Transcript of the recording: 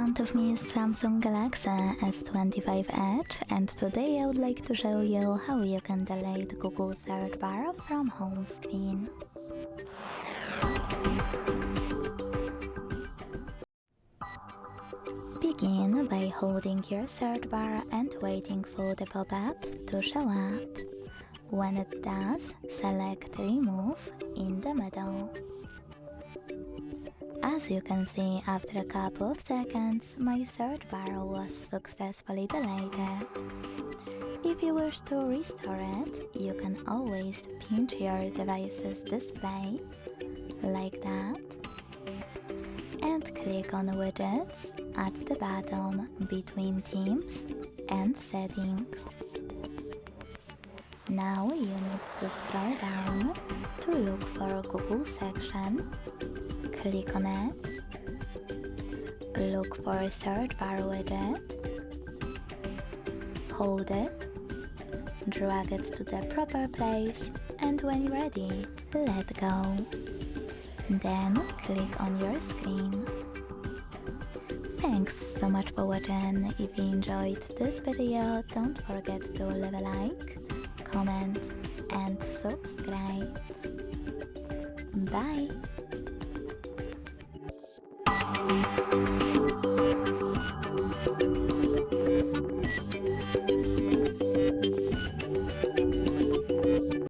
front of me is Samsung Galaxy S25 Edge, and today I would like to show you how you can delete Google search bar from home screen. Begin by holding your search bar and waiting for the pop-up to show up. When it does, select Remove in the middle. As you can see, after a couple of seconds, my search bar was successfully deleted. If you wish to restore it, you can always pinch your device's display, like that, and click on Widgets at the bottom between Themes and Settings. Now you need to scroll down to look for Google section. Click on it, look for search bar widget, hold it, drag it to the proper place, and when you're ready, let go. Then click on your screen. Thanks so much for watching. If you enjoyed this video, don't forget to leave a like, comment and subscribe. Bye!